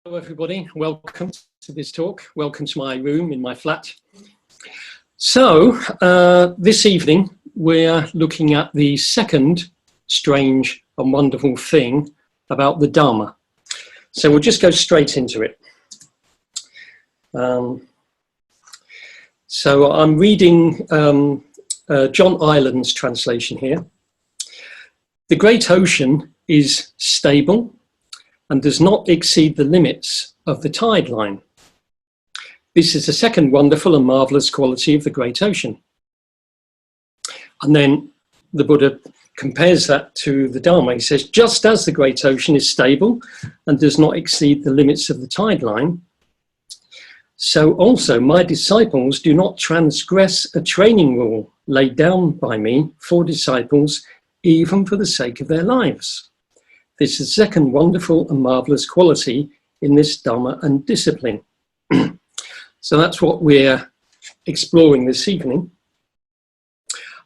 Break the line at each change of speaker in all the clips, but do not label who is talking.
Hello everybody, welcome to this talk. Welcome to my room in my flat. So this evening we're looking at the second strange and wonderful thing about the Dharma. So we'll just go straight into it. So I'm reading John Ireland's translation here. The great ocean is stable and does not exceed the limits of the tide line. This is the second wonderful and marvellous quality of the great ocean. And then the Buddha compares that to the Dharma. He says, just as the great ocean is stable and does not exceed the limits of the tide line, so also my disciples do not transgress a training rule laid down by me for disciples, even for the sake of their lives. This is the second wonderful and marvellous quality in this Dharma and discipline. So that's what we're exploring this evening.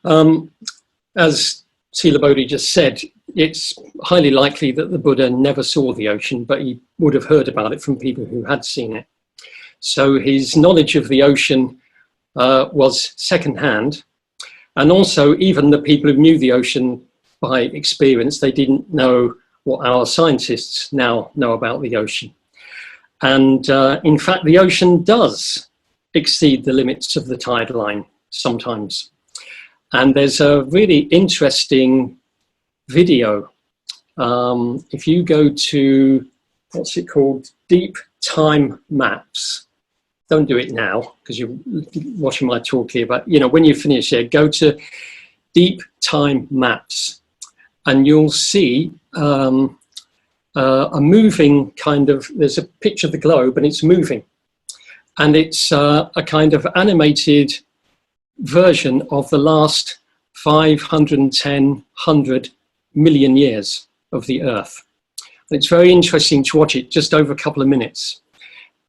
As Srila Bodhi just said, it's highly likely that the Buddha never saw the ocean, but he would have heard about it from people who had seen it. So his knowledge of the ocean was second-hand. And also, even the people who knew the ocean by experience, they didn't know what our scientists now know about the ocean. And in fact, the ocean does exceed the limits of the tide line sometimes. And there's a really interesting video. If you go to, what's it called? Deep Time Maps. Don't do it now because you're watching my talk here, but you know, when you finish here, go to Deep Time Maps and you'll see a moving kind of, there's a picture of the globe and it's moving. And it's a kind of animated version of the last 510 million years of the Earth. And it's very interesting to watch it, just over a couple of minutes.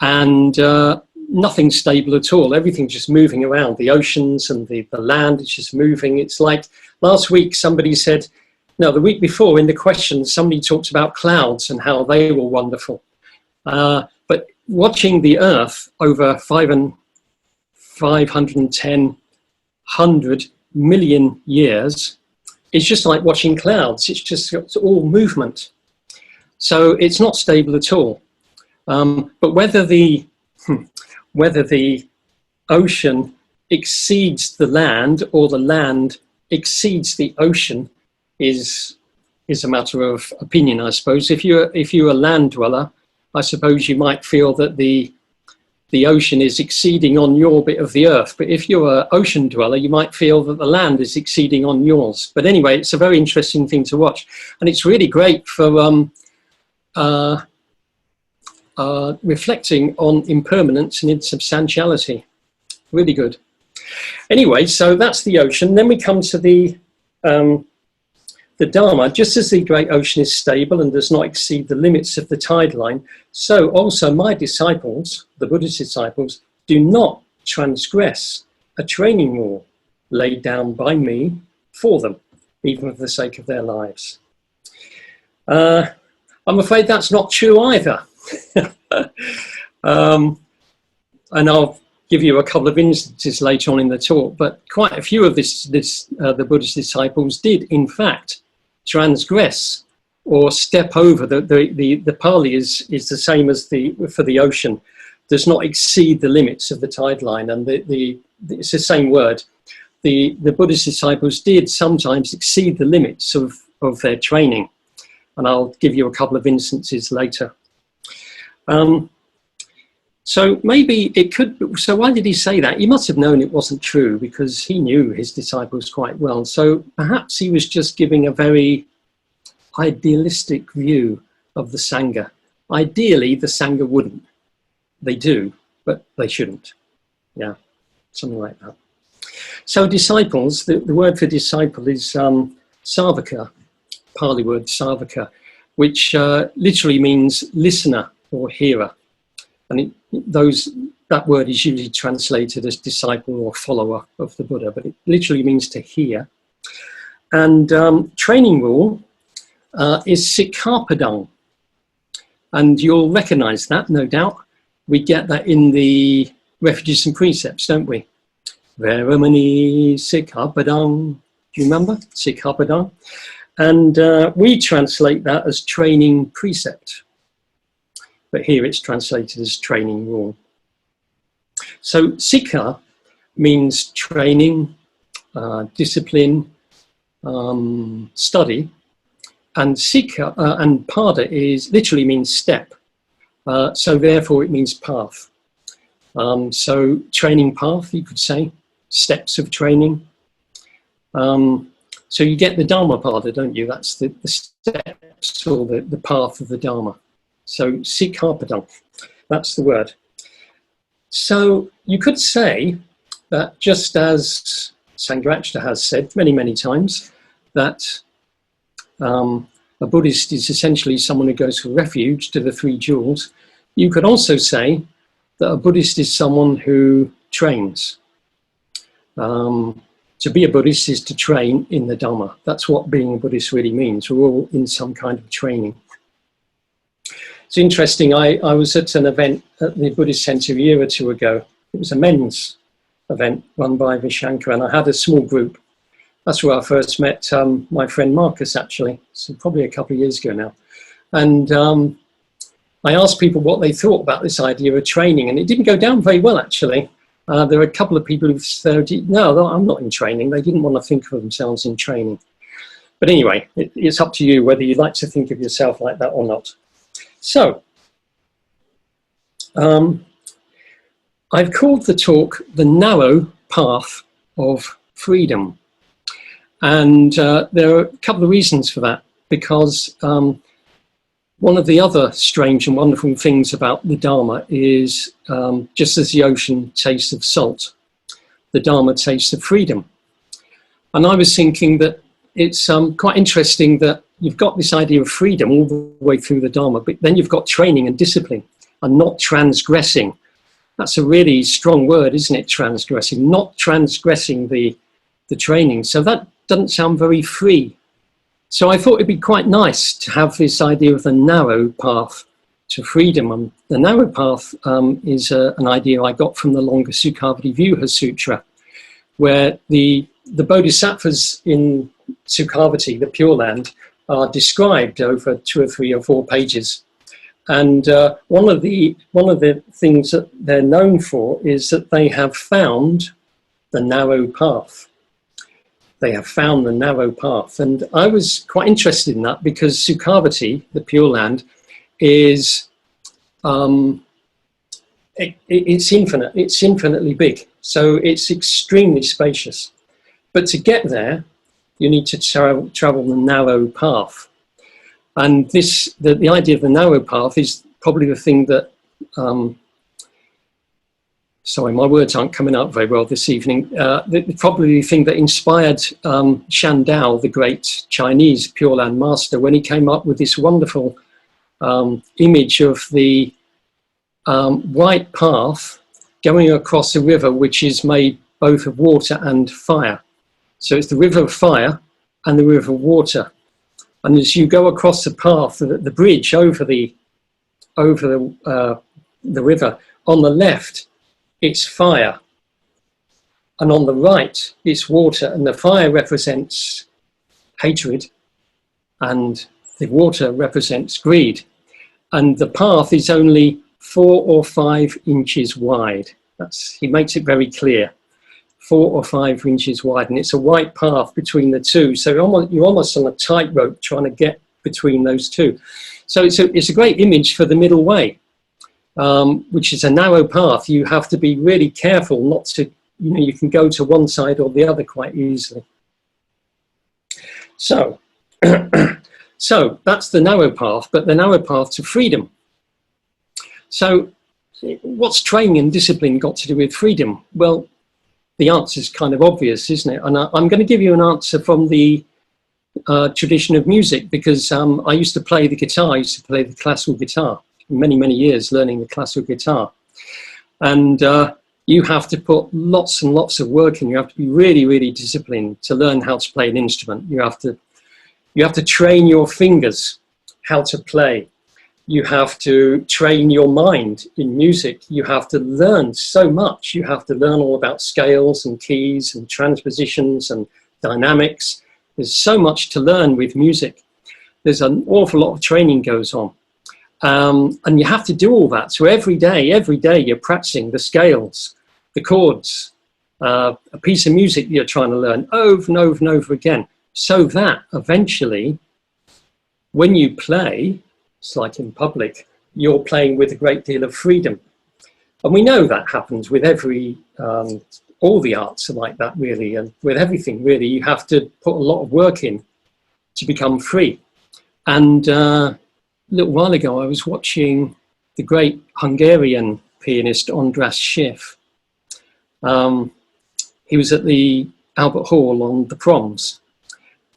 And nothing's stable at all. Everything's just moving around. The oceans and the land is just moving. It's like last week somebody said, no, the week before in the questions, somebody talked about clouds and how they were wonderful. But watching the Earth over 510 million years is just like watching clouds. It's all movement. So it's not stable at all. But whether the ocean exceeds the land or the land exceeds the ocean is a matter of opinion, I suppose. If you're a land dweller, I suppose you might feel that the ocean is exceeding on your bit of the earth. But if you're an ocean dweller, you might feel that the land is exceeding on yours. But anyway, it's a very interesting thing to watch. And it's really great for reflecting on impermanence and insubstantiality. Really good. Anyway, so that's the ocean. Then we come to the Dharma. Just as the great ocean is stable and does not exceed the limits of the tide line, so also my disciples, the Buddhist disciples, do not transgress a training rule laid down by me for them, even for the sake of their lives. I'm afraid that's not true either. And I'll give you a couple of instances later on in the talk, but quite a few of the Buddhist disciples did, in fact, transgress or step over. The Pali is the same as for the ocean, does not exceed the limits of the tide line, and it's the same word. The Buddhist disciples did sometimes exceed the limits of their training, and I'll give you a couple of instances later. So maybe it could, so why did he say that? He must have known it wasn't true because he knew his disciples quite well. So perhaps he was just giving a very idealistic view of the Sangha. Ideally, the Sangha wouldn't. They do, but they shouldn't. Yeah, something like that. So disciples, the word for disciple is savaka, Pali word savaka, which literally means listener or hearer. And that word is usually translated as disciple or follower of the Buddha, but it literally means to hear. And training rule is sikkhapadang. And you'll recognize that, no doubt. We get that in the Refuges and Precepts, don't we? Veramani Sikkhapadang. Do you remember? Sikkhapadang. And we translate that as training precept. But here it's translated as training rule. So Sikkha means training, discipline, study. And Sikkha and Pada literally means step. So therefore it means path. So training path, you could say, steps of training. So you get the Dharma Pada, don't you? That's the steps or the path of the Dharma. So Sikkhapadang, that's the word. So you could say that just as Sangharakshita has said many, many times, that a Buddhist is essentially someone who goes for refuge to the three jewels, you could also say that a Buddhist is someone who trains. To be a Buddhist is to train in the Dharma. That's what being a Buddhist really means. We're all in some kind of training. It's interesting, I was at an event at the Buddhist Centre a year or two ago. It was a men's event run by Vishankar, and I had a small group. That's where I first met my friend Marcus, actually. So probably a couple of years ago now. And I asked people what they thought about this idea of training, and it didn't go down very well, actually. There were a couple of people who said, no, I'm not in training. They didn't want to think of themselves in training. But anyway, it's up to you whether you'd like to think of yourself like that or not. So, I've called the talk The Narrow Path of Freedom. And there are a couple of reasons for that, because one of the other strange and wonderful things about the Dharma is just as the ocean tastes of salt, the Dharma tastes of freedom. And I was thinking that it's quite interesting that you've got this idea of freedom all the way through the Dharma, but then you've got training and discipline and not transgressing. That's a really strong word, isn't it, transgressing? Not transgressing the training. So that doesn't sound very free. So I thought it'd be quite nice to have this idea of the narrow path to freedom. The narrow path is an idea I got from the longer Sukhavati Vyuha Sutra, where the Bodhisattvas in Sukhavati, the Pure Land, are described over 2 or 3 or 4 pages. And one of the things that they're known for is that they have found the narrow path. They have found the narrow path. And I was quite interested in that because Sukhavati, the Pure Land, is it's infinite. It's infinitely big. So it's extremely spacious. But to get there, you need to travel the narrow path. And the idea of the narrow path is probably the thing that, sorry, my words aren't coming out very well this evening, probably the thing that inspired Shandao, the great Chinese Pure Land master, when he came up with this wonderful image of the white path going across a river which is made both of water and fire. So it's the river of fire and the river of water. And as you go across the path, the bridge over the river, on the left, it's fire. And on the right, it's water. And the fire represents hatred, and the water represents greed. And the path is only 4 or 5 inches wide. He makes it very clear. 4 or 5 inches wide, and it's a white path between the two. So you're almost on a tightrope trying to get between those two. So it's a great image for the middle way, which is a narrow path. You have to be really careful not to, you can go to one side or the other quite easily. So, so that's the narrow path, but the narrow path to freedom. So what's training and discipline got to do with freedom? Well, the answer is kind of obvious, isn't it? And I'm going to give you an answer from the tradition of music, because I used to play the guitar. I used to play the classical guitar many, many years, learning the classical guitar. And you have to put lots and lots of work in. You have to be really, really disciplined to learn how to play an instrument. You have to train your fingers how to play. You have to train your mind in music. You have to learn so much. You have to learn all about scales and keys and transpositions and dynamics. There's so much to learn with music. There's an awful lot of training goes on. And you have to do all that. So every day you're practicing the scales, the chords, a piece of music you're trying to learn over and over and over again, so that eventually when you play, it's like in public, you're playing with a great deal of freedom. And we know that happens with every, all the arts are like that really, and with everything really, you have to put a lot of work in to become free. And a little while ago, I was watching the great Hungarian pianist András Schiff. He was at the Albert Hall on the Proms,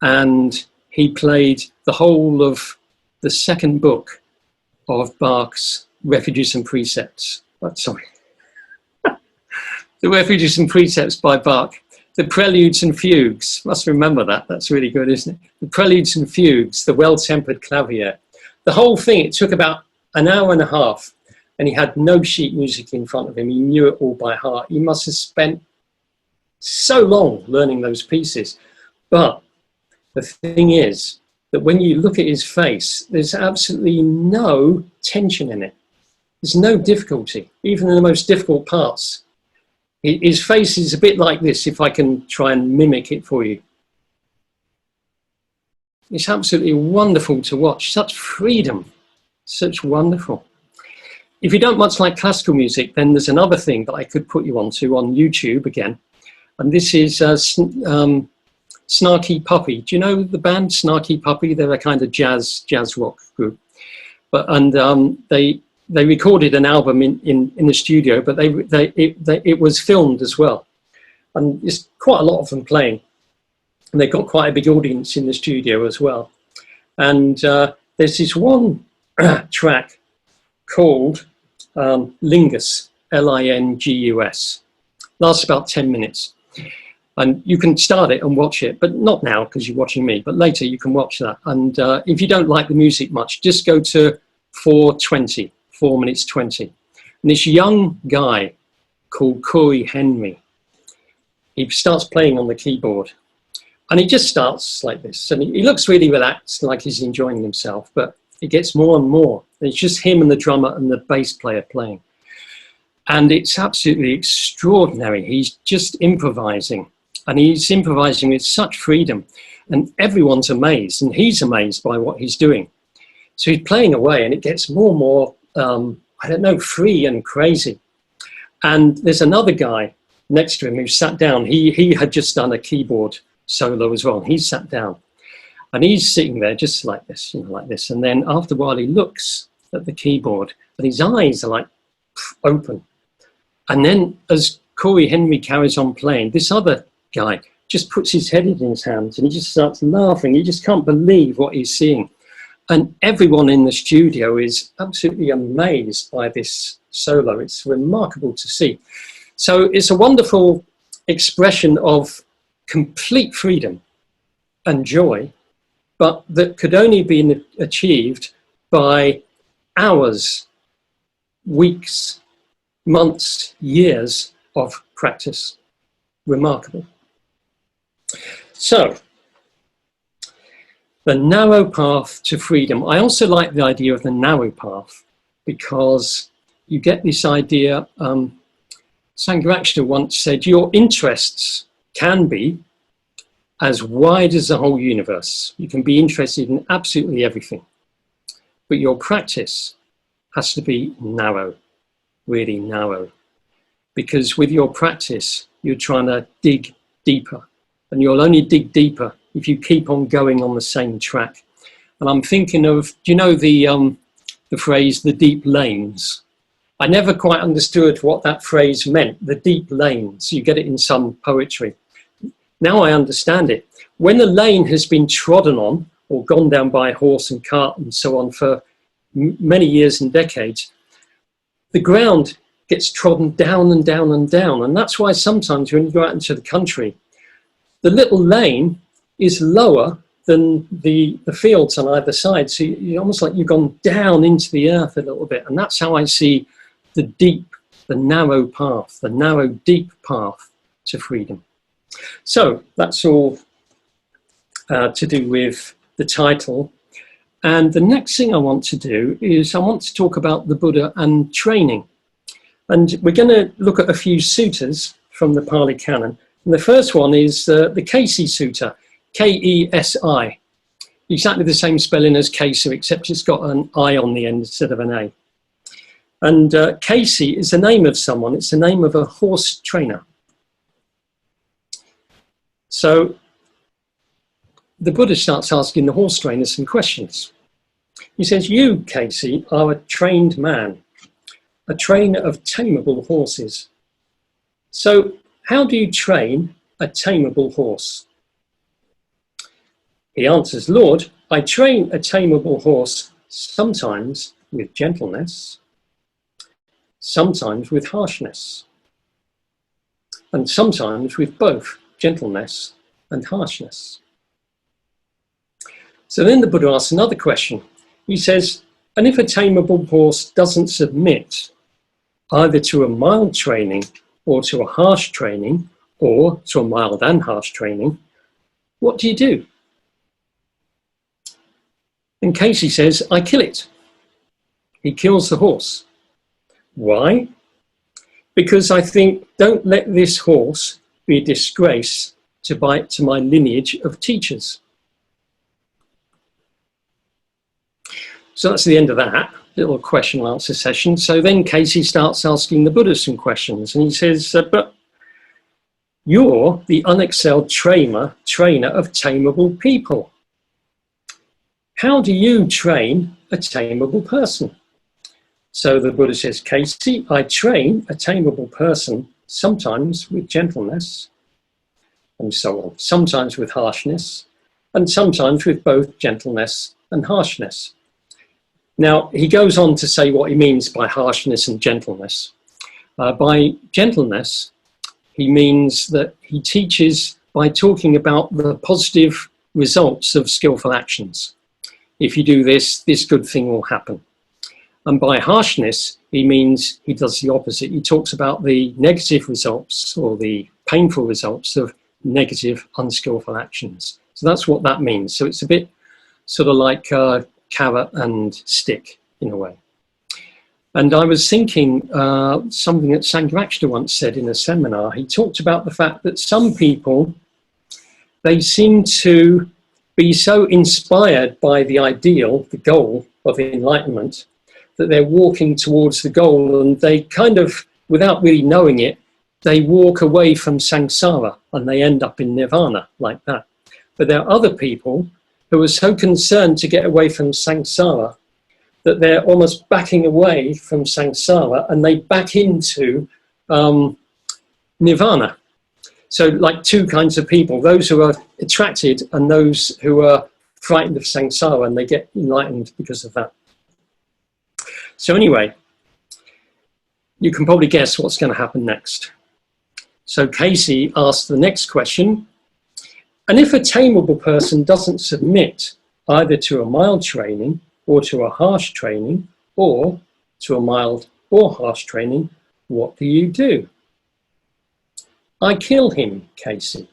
and he played the whole of the second book of Bach's Refuges and Precepts. Sorry. The Refuges and Precepts by Bach. The Preludes and Fugues. Must remember that. That's really good, isn't it? The Preludes and Fugues, the Well-Tempered Clavier. The whole thing, it took about an hour and a half, and he had no sheet music in front of him. He knew it all by heart. He must have spent so long learning those pieces. But the thing is that when you look at his face, there's absolutely no tension in it. There's no difficulty, even in the most difficult parts. His face is a bit like this, if I can try and mimic it for you. It's absolutely wonderful to watch. Such freedom, such wonderful. If you don't much like classical music, then there's another thing that I could put you onto on YouTube again. And this is Snarky Puppy. Do you know the band Snarky Puppy? They're a kind of jazz rock group. They recorded an album in the studio, but it was filmed as well. And there's quite a lot of them playing. And they've got quite a big audience in the studio as well. And there's this one track called Lingus, Lingus. Lasts about 10 minutes. And you can start it and watch it, but not now because you're watching me, but later you can watch that. And if you don't like the music much, just go to 4:20, 4 minutes 20. And this young guy called Corey Henry, he starts playing on the keyboard. And he just starts like this. And he looks really relaxed, like he's enjoying himself, but it gets more and more. And it's just him and the drummer and the bass player playing. And it's absolutely extraordinary. He's just improvising. And he's improvising with such freedom. And everyone's amazed. And he's amazed by what he's doing. So he's playing away and it gets more and more, I don't know, free and crazy. And there's another guy next to him who sat down. He had just done a keyboard solo as well. And he sat down. And he's sitting there just like this, like this. And then after a while he looks at the keyboard and his eyes are like open. And then as Corey Henry carries on playing, this other guy just puts his head in his hands and he just starts laughing. He just can't believe what he's seeing. And everyone in the studio is absolutely amazed by this solo. It's remarkable to see. So it's a wonderful expression of complete freedom and joy, but that could only be achieved by hours, weeks, months, years of practice. Remarkable. So, the narrow path to freedom. I also like the idea of the narrow path because you get this idea, Sangharakshita once said, your interests can be as wide as the whole universe. You can be interested in absolutely everything, but your practice has to be narrow. Really narrow, because with your practice you're trying to dig deeper, and you'll only dig deeper if you keep on going on the same track. And I'm thinking of, do you know the phrase the deep lanes? I never quite understood what that phrase meant, the deep lanes. You get it in some poetry. Now I understand it. When a lane has been trodden on or gone down by a horse and cart and so on for many years and decades, the ground gets trodden down and down and down. And that's why sometimes when you go out into the country, the little lane is lower than the fields on either side. So you're almost like you've gone down into the earth a little bit. And that's how I see the deep, the narrow path, the narrow, deep path to freedom. So that's all to do with the title. And the next thing I want to do is I want to talk about the Buddha and training. And we're going to look at a few suttas from the Pali Canon. And the first one is the Kesi Sutta, Kesi, exactly the same spelling as Kesu, except it's got an I on the end instead of an A. And Kesi is the name of someone, it's the name of a horse trainer. So the Buddha starts asking the horse trainer some questions. He says, you, Kesi, are a trained man, a trainer of tameable horses. So how do you train a tameable horse? He answers, Lord, I train a tameable horse sometimes with gentleness, sometimes with harshness, and sometimes with both gentleness and harshness. So then the Buddha asks another question. He says, and if a tameable horse doesn't submit either to a mild training or to a harsh training, or to a mild and harsh training, what do you do? And Casey says, I kill it. He kills the horse. Why? Because I think, don't let this horse be a disgrace to my lineage of teachers. So that's the end of that little question and answer session. So then Casey starts asking the Buddha some questions, and he says, but you're the unexcelled trainer of tameable people. How do you train a tameable person? So the Buddha says, Casey, I train a tameable person sometimes with gentleness, and so on, sometimes with harshness, and sometimes with both gentleness and harshness. Now, he goes on to say what he means by harshness and gentleness. By gentleness, he means that he teaches by talking about the positive results of skillful actions. If you do this, this good thing will happen. And by harshness, he means he does the opposite. He talks about the negative results or the painful results of negative, unskillful actions. So that's what that means. So it's a bit sort of like carrot and stick in a way. And I was thinking something that Sangharakshita once said in a seminar. He talked about the fact that some people, they seem to be so inspired by the ideal, the goal of enlightenment, that they're walking towards the goal, and they kind of, without really knowing it, they walk away from samsara and they end up in nirvana like that. But there are other people who are so concerned to get away from samsara that they're almost backing away from samsara and they back into nirvana. So like two kinds of people, those who are attracted and those who are frightened of samsara, and they get enlightened because of that. So anyway, you can probably guess what's going to happen next. So Casey asked the next question, and if a tameable person doesn't submit either to a mild training or to a harsh training, or to a mild or harsh training, what do you do? I kill him, Casey,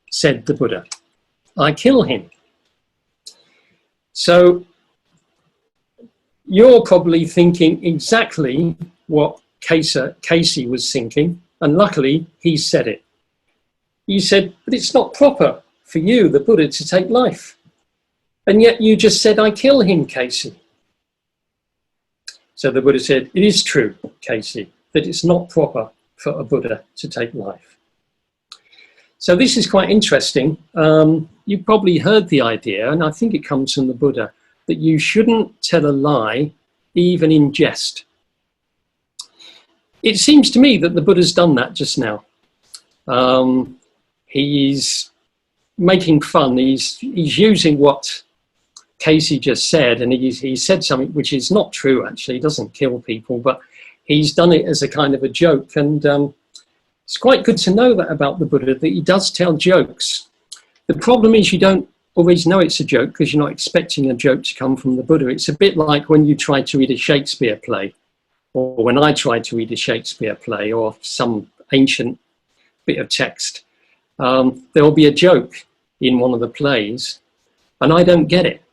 said the Buddha. I kill him. So you're probably thinking exactly what Casey was thinking, and luckily he said it. You said, but it's not proper for you, the Buddha, to take life. And yet you just said, I kill him, Casey. So the Buddha said, it is true, Casey, that it's not proper for a Buddha to take life. So this is quite interesting. You've probably heard the idea, and I think it comes from the Buddha, that you shouldn't tell a lie, even in jest. It seems to me that the Buddha's done that just now. He's making fun. He's using what Casey just said, and he said something which is not true, actually. He doesn't kill people, but he's done it as a kind of a joke. And it's quite good to know that about the Buddha, that he does tell jokes. The problem is you don't always know it's a joke because you're not expecting a joke to come from the Buddha. It's a bit like when you try to read a Shakespeare play, or when I tried to read a Shakespeare play or some ancient bit of text. There will be a joke in one of the plays and I don't get it.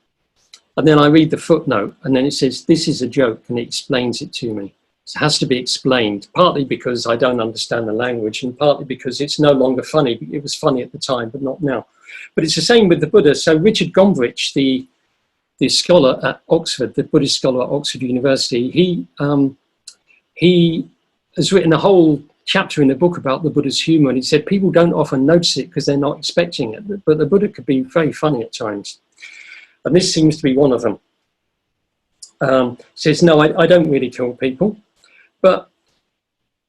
And then I read the footnote and then it says, this is a joke, and it explains it to me. It has to be explained, partly because I don't understand the language and partly because it's no longer funny. It was funny at the time, but not now. But it's the same with the Buddha. So Richard Gombrich, the scholar at Oxford, the Buddhist scholar at Oxford University, he has written a whole chapter in the book about the Buddha's humour, and he said people don't often notice it because they're not expecting it, but the Buddha could be very funny at times. And this seems to be one of them. Says, no, I don't really kill people, but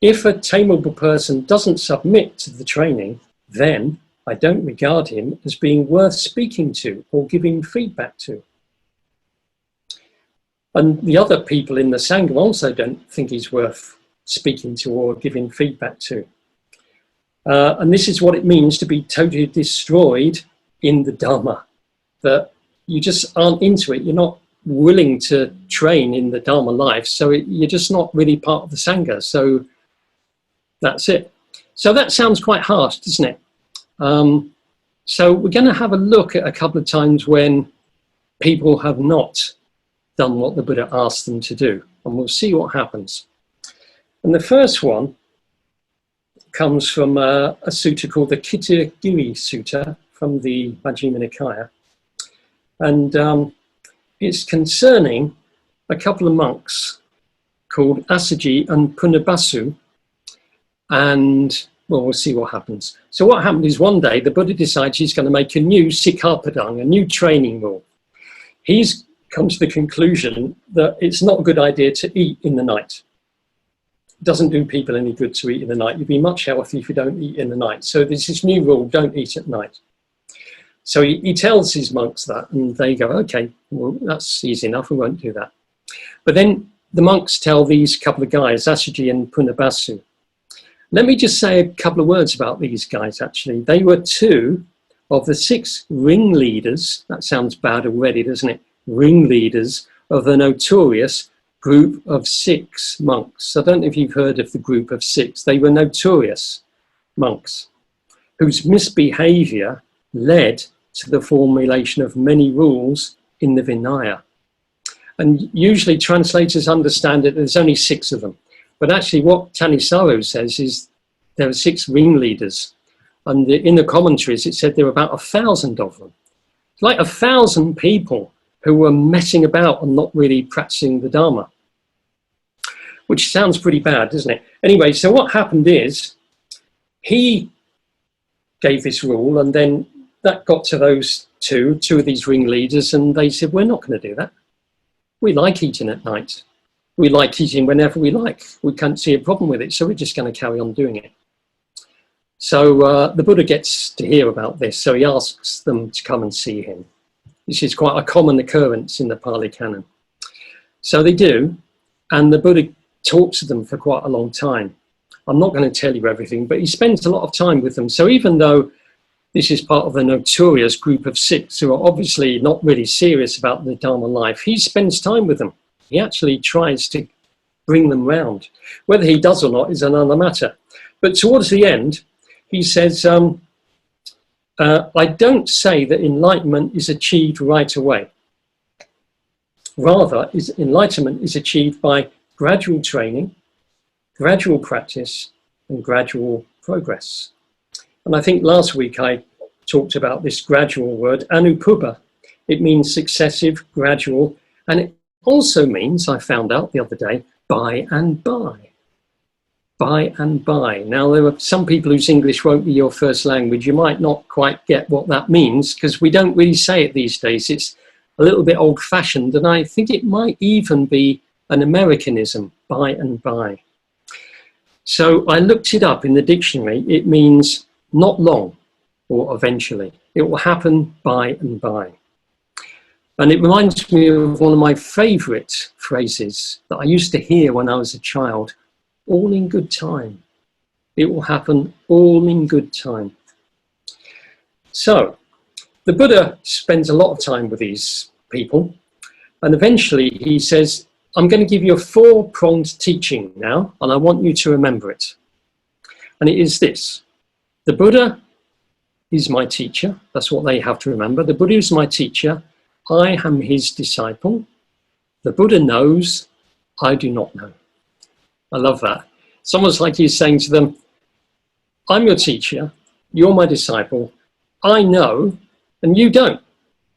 if a tameable person doesn't submit to the training, then I don't regard him as being worth speaking to or giving feedback to. And the other people in the Sangha also don't think he's worth speaking to or giving feedback to. And this is what it means to be totally destroyed in the Dharma, that you just aren't into it. You're not willing to train in the Dharma life, so you're just not really part of the Sangha. So that's it. So that sounds quite harsh, doesn't it? So we're going to have a look at a couple of times when people have not done what the Buddha asked them to do, and we'll see what happens. And the first one comes from a sutta called the Kitagiri Sutta from the Majjhima Nikaya. And it's concerning a couple of monks called Asaji and Punabasu. And, well, we'll see what happens. So what happened is one day the Buddha decides he's going to make a new Sikkhapadang, a new training rule. He's come to the conclusion that it's not a good idea to eat in the night. It doesn't do people any good to eat in the night. You'd be much healthier if you don't eat in the night. So there's this new rule, don't eat at night. So he tells his monks that, and they go, okay, well, that's easy enough, we won't do that. But then the monks tell these couple of guys, Asaji and Punabasu. Let me just say a couple of words about these guys, actually. They were two of the 6 ringleaders, that sounds bad already, doesn't it? Ringleaders of the notorious group of 6 monks. I don't know if you've heard of the group of 6. They were notorious monks whose misbehavior led to the formulation of many rules in the Vinaya. And usually translators understand it, there's only 6 of them. But actually what Thanissaro says is there are 6 ringleaders. And in the commentaries, it said there were about 1,000 of them. Like 1,000 people who were messing about and not really practicing the Dharma, which sounds pretty bad, doesn't it? Anyway, so what happened is he gave this rule, and then that got to those two of these ringleaders, and they said, we're not going to do that. We like eating at night. We like eating whenever we like. We can't see a problem with it, so we're just going to carry on doing it. So the Buddha gets to hear about this, so he asks them to come and see him. This is quite a common occurrence in the Pali Canon. So they do, and the Buddha talks to them for quite a long time. I'm not going to tell you everything, but he spends a lot of time with them. So even though this is part of the notorious group of 6 who are obviously not really serious about the Dharma life, he spends time with them. He actually tries to bring them round. Whether he does or not is another matter. But towards the end, he says, I don't say that enlightenment is achieved right away. Rather, enlightenment is achieved by gradual training, gradual practice, and gradual progress. And I think last week I talked about this gradual word, anupubha. It means successive, gradual, and it also means, I found out the other day, by and by. By and by. Now, there are some people whose English won't be your first language. You might not quite get what that means because we don't really say it these days. It's a little bit old-fashioned, and I think it might even be an Americanism, by and by. So I looked it up in the dictionary. It means not long or eventually. It will happen by and by. And it reminds me of one of my favourite phrases that I used to hear when I was a child. All in good time. It will happen all in good time. So, the Buddha spends a lot of time with these people, and eventually he says, I'm going to give you a four-pronged teaching now, and I want you to remember it. And it is this: the Buddha is my teacher. That's what they have to remember. The Buddha is my teacher. I am his disciple. The Buddha knows, I do not know. I love that. It's almost like he's saying to them, I'm your teacher, you're my disciple, I know, and you don't.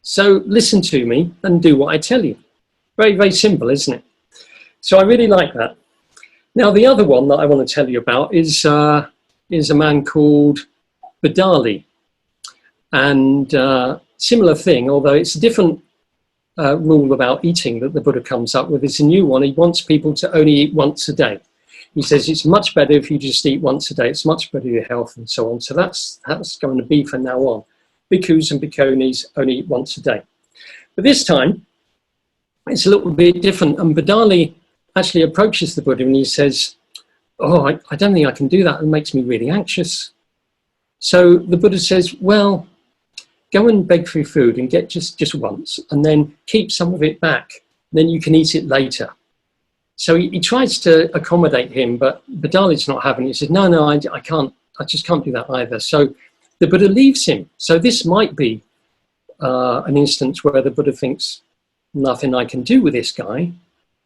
So listen to me and do what I tell you. Very, very simple, isn't it? So I really like that. Now, the other one that I want to tell you about is a man called Bodhisattva. And similar thing, although it's a different rule about eating that the Buddha comes up with. It's a new one. He wants people to only eat once a day. He says it's much better if you just eat once a day. It's much better for your health and so on. So that's going to be from now on. Bhikkhus and bhikkhunis only eat once a day. But this time, it's a little bit different. And Bodhisattva actually approaches the Buddha and he says, oh, I don't think I can do that. It makes me really anxious. So the Buddha says, well, go and beg for food and get just once, and then keep some of it back. Then you can eat it later. So he tries to accommodate him, but Bodhisattva's not having it. He says, no, I can't. I just can't do that either. So the Buddha leaves him. So this might be an instance where the Buddha thinks, nothing I can do with this guy.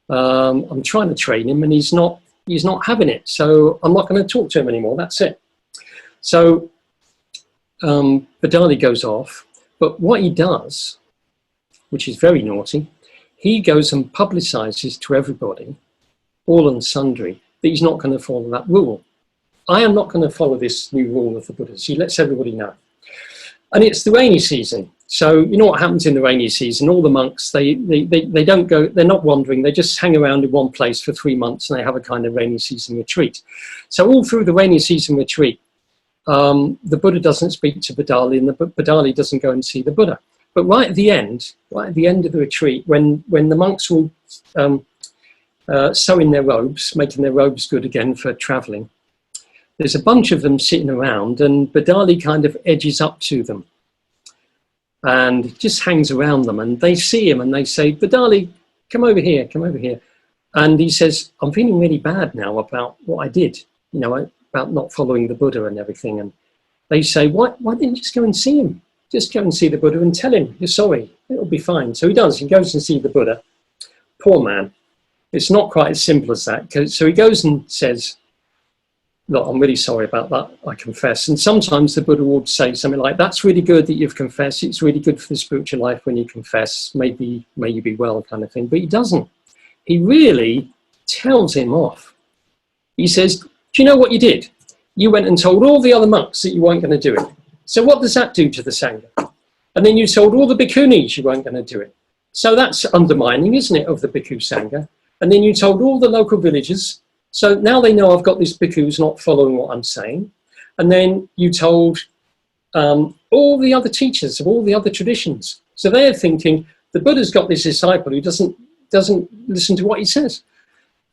I'm trying to train him, and he's not having it. So I'm not going to talk to him anymore. That's it. So Bodhisattva goes off, but what he does, which is very naughty, he goes and publicizes to everybody, all and sundry, that he's not going to follow that rule. I am not going to follow this new rule of the Buddhas. He lets everybody know. And it's the rainy season. So you know what happens in the rainy season? All the monks, they don't go, they're not wandering, they just hang around in one place for 3 months and they have a kind of rainy season retreat. So all through the rainy season retreat, the Buddha doesn't speak to Bodhisattva and the Bodhisattva doesn't go and see the Buddha. But right at the end of the retreat, when the monks will sew in their robes, making their robes good again for travelling, there's a bunch of them sitting around and Bodhisattva kind of edges up to them and just hangs around them, and they see him and they say, Bodhisattva, come over here, come over here. And he says, I'm feeling really bad now about what I did, you know, about not following the Buddha and everything. And they say, why didn't you just go and see him? Just go and see the Buddha and tell him you're sorry. It'll be fine. So he does. He goes and sees the Buddha. Poor man. It's not quite as simple as that. So he goes and says, look, I'm really sorry about that. I confess. And sometimes the Buddha would say something like, that's really good that you've confessed. It's really good for the spiritual life when you confess. May you be well, kind of thing. But he doesn't. He really tells him off. He says, do you know what you did? You went and told all the other monks that you weren't going to do it. So what does that do to the Sangha? And then you told all the bhikkhunis you weren't going to do it. So that's undermining, isn't it, of the bhikkhu Sangha? And then you told all the local villagers. So now they know I've got this bhikkhu who's not following what I'm saying. And then you told all the other teachers of all the other traditions. So they're thinking, the Buddha's got this disciple who doesn't listen to what he says.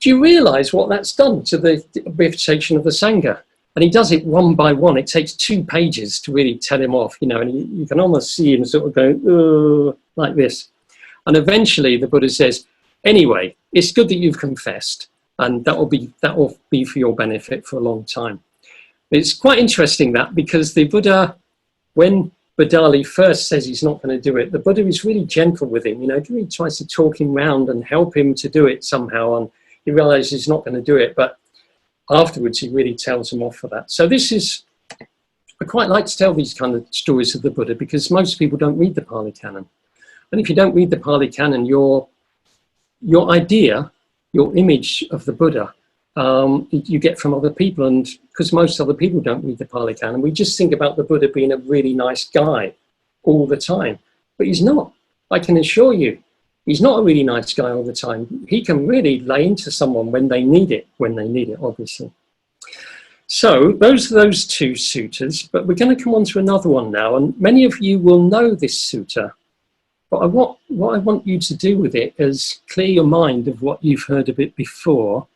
Do you realize what that's done to the reputation of the Sangha? And he does it one by one. It takes 2 pages to really tell him off, you know, and you can almost see him sort of going, like this. And eventually the Buddha says, anyway, it's good that you've confessed, and that will be for your benefit for a long time. It's quite interesting that, because the Buddha, when Bodhisattva first says he's not going to do it, the Buddha is really gentle with him. You know, he tries to talk him round and help him to do it somehow, and he realizes he's not going to do it, but afterwards he really tells him off for that. So I quite like to tell these kind of stories of the Buddha, because most people don't read the Pali Canon. And if you don't read the Pali Canon, your idea, your image of the Buddha, you get from other people. And because most other people don't read the Pali Canon, we just think about the Buddha being a really nice guy all the time. But he's not. I can assure you, he's not a really nice guy all the time. He can really lay into someone when they need it, obviously. So those are those 2 suttas, but we're going to come on to another one now. And many of you will know this sutta, but what I want you to do with it is clear your mind of what you've heard of it before,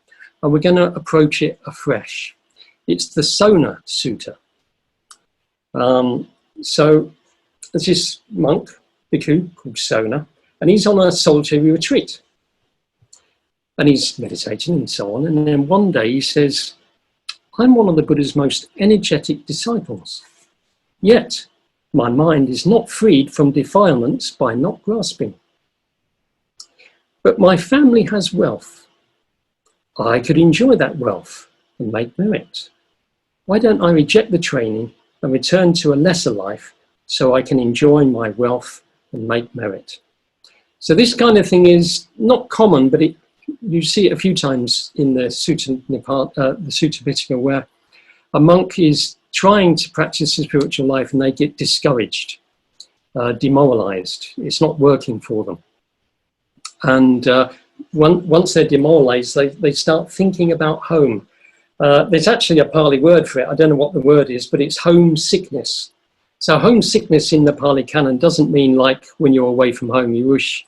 and we're going to approach it afresh. It's the Sona Sutta. So there's this monk, bhikkhu, called Sona, and he's on a solitary retreat. And he's meditating and so on. And then one day he says, I'm one of the Buddha's most energetic disciples. Yet my mind is not freed from defilements by not grasping. But my family has wealth. I could enjoy that wealth and make merit. Why don't I reject the training and return to a lesser life so I can enjoy my wealth and make merit? So this kind of thing is not common, but you see it a few times in the Sutta Pitaka, where a monk is trying to practice a spiritual life and they get discouraged, demoralized. It's not working for them. And once they're demoralized, they start thinking about home. There's actually a Pali word for it. I don't know what the word is, but it's homesickness. So homesickness in the Pali Canon doesn't mean like when you're away from home, you wish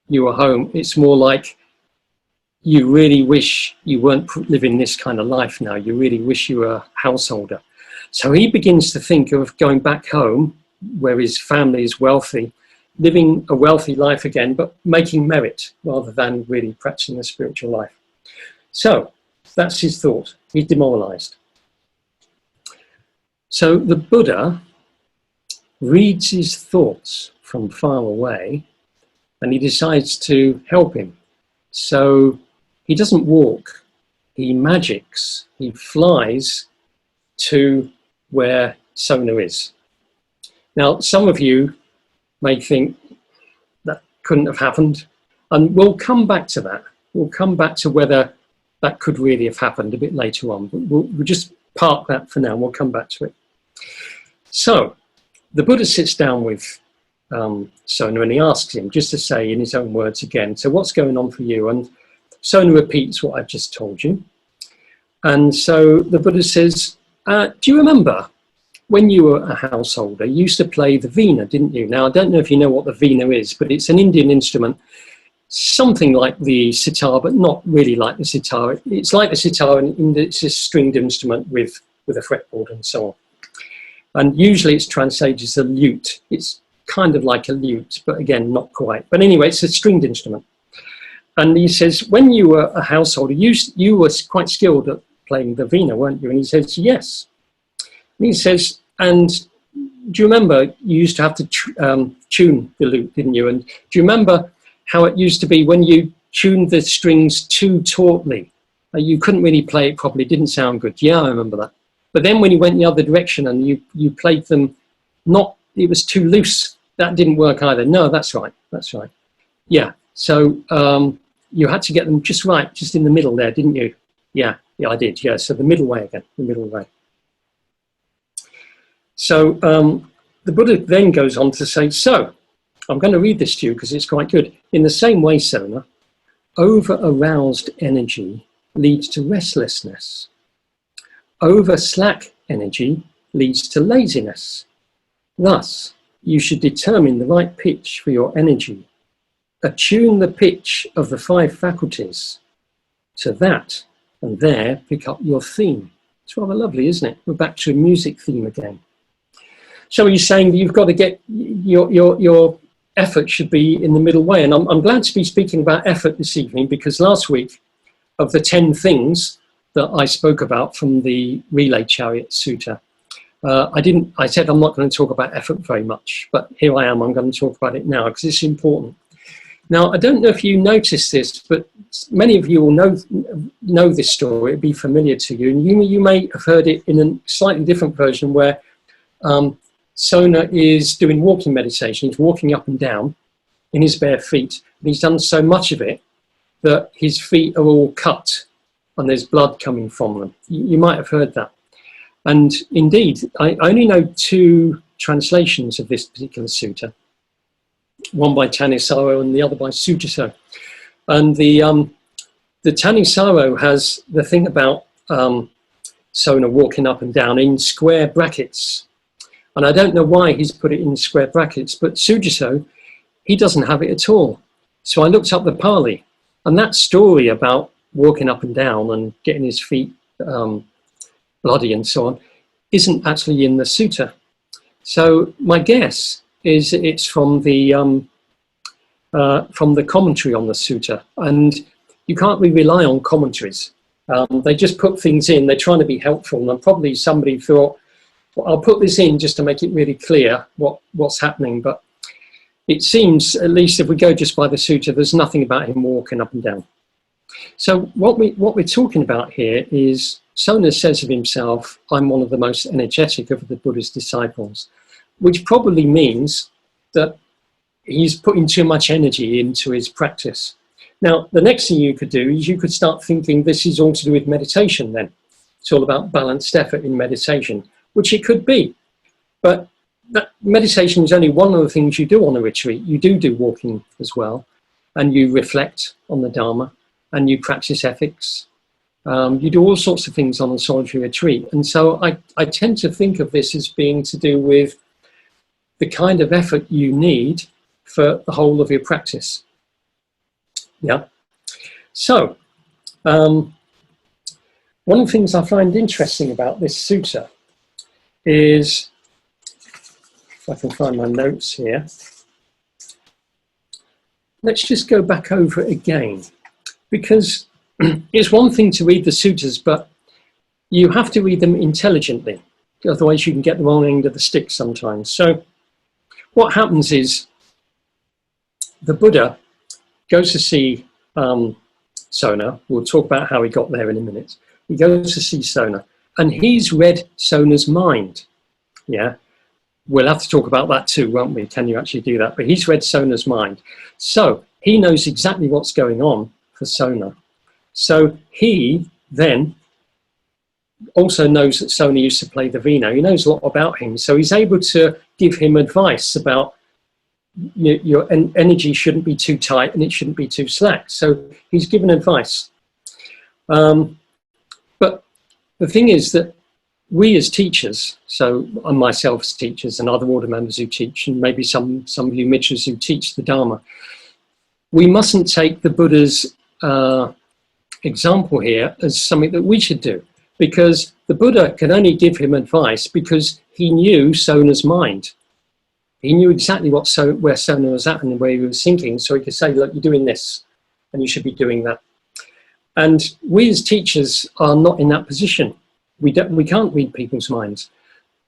you were home. It's more like you really wish you weren't living this kind of life now. You really wish you were a householder. So he begins to think of going back home, where his family is wealthy, living a wealthy life again, but making merit rather than really practicing a spiritual life. So that's his thought. He's demoralized. So the Buddha reads his thoughts from far away and he decides to help him. So he doesn't walk, he magics, he flies to where Sona is. Now, some of you may think that couldn't have happened, and we'll come back to that. We'll come back to whether that could really have happened a bit later on, but we'll just park that for now, we'll come back to it. So, the Buddha sits down with Sona and he asks him, just to say in his own words again, so what's going on for you? And Sona repeats what I've just told you. And so the Buddha says, do you remember when you were a householder, you used to play the veena, didn't you? Now, I don't know if you know what the veena is, but it's an Indian instrument, something like the sitar, but not really like the sitar. It's like the sitar, and it's a stringed instrument with a fretboard and so on. And usually it's translated as a lute. It's kind of like a lute, but again, not quite. But anyway, it's a stringed instrument. And he says, when you were a householder, you were quite skilled at playing the veena, weren't you? And he says, yes. And he says, and do you remember you used to have to tune the lute, didn't you? And do you remember how it used to be when you tuned the strings too tautly? You couldn't really play it properly, it didn't sound good. Yeah, I remember that. But then when you went the other direction and you played them it was too loose, that didn't work either. No, that's right. Yeah, so you had to get them just right, just in the middle there, didn't you? Yeah, I did, yeah. So the middle way again, the middle way. So the Buddha then goes on to say, so I'm going to read this to you because it's quite good. In the same way, Sona, over-aroused energy leads to restlessness. Over-slack energy leads to laziness. Thus, you should determine the right pitch for your energy. Attune the pitch of the 5 faculties to that, and there pick up your theme. It's rather lovely, isn't it? We're back to a music theme again. So he's saying that you've got to get your effort should be in the middle way. And I'm glad to be speaking about effort this evening, because last week, of the 10 things that I spoke about from the Relay Chariot Sutta, I said I'm not going to talk about effort very much, but here I am, I'm going to talk about it now because it's important. Now, I don't know if you noticed this, but many of you will know this story, it'll be familiar to you, and you may have heard it in a slightly different version where Sona is doing walking meditation. He's walking up and down in his bare feet, and he's done so much of it that his feet are all cut and there's blood coming from them. You might have heard that. And indeed, I only know 2 translations of this particular sutta, one by Thanissaro and the other by Sujaso. And the Thanissaro has the thing about Sona walking up and down in square brackets. And I don't know why he's put it in square brackets, but Sujaso, he doesn't have it at all. So I looked up the Pali, and that story about walking up and down and getting his feet bloody and so on isn't actually in the sutta. So my guess is it's from the commentary on the sutta, and you can't really rely on commentaries. They just put things in. They're trying to be helpful, and probably somebody thought, well, I'll put this in just to make it really clear what's happening. But it seems, at least if we go just by the sutta, there's nothing about him walking up and down. So what we're talking about here is Sona says of himself, I'm one of the most energetic of the Buddha's disciples, which probably means that he's putting too much energy into his practice. Now, the next thing you could do is you could start thinking this is all to do with meditation then. It's all about balanced effort in meditation, which it could be. But that meditation is only one of the things you do on a retreat. You do walking as well, and you reflect on the Dharma, and you practice ethics. You do all sorts of things on a solitary retreat. And so I tend to think of this as being to do with the kind of effort you need for the whole of your practice. Yeah. So, one of the things I find interesting about this sutta is, if I can find my notes here, let's just go back over it again, because it's one thing to read the suttas, but you have to read them intelligently, otherwise you can get the wrong end of the stick sometimes. So what happens is the Buddha goes to see Sona. We'll talk about how he got there in a minute. He goes to see Sona, and he's read Sona's mind. Yeah, we'll have to talk about that too, won't we? Can you actually do that? But he's read Sona's mind, so he knows exactly what's going on for Sona. So he then also knows that Sona used to play the vina. He knows a lot about him, so he's able to give him advice about your energy shouldn't be too tight and it shouldn't be too slack. So he's given advice. But the thing is that we as teachers, so I myself as teachers and other order members who teach, and maybe some of you mitras who teach the Dharma, we mustn't take the Buddha's example here as something that we should do, because the Buddha can only give him advice because he knew Sona's mind. He knew exactly where Sona was at and where he was thinking, so he could say, look, you're doing this and you should be doing that. And we as teachers are not in that position. We can't read people's minds.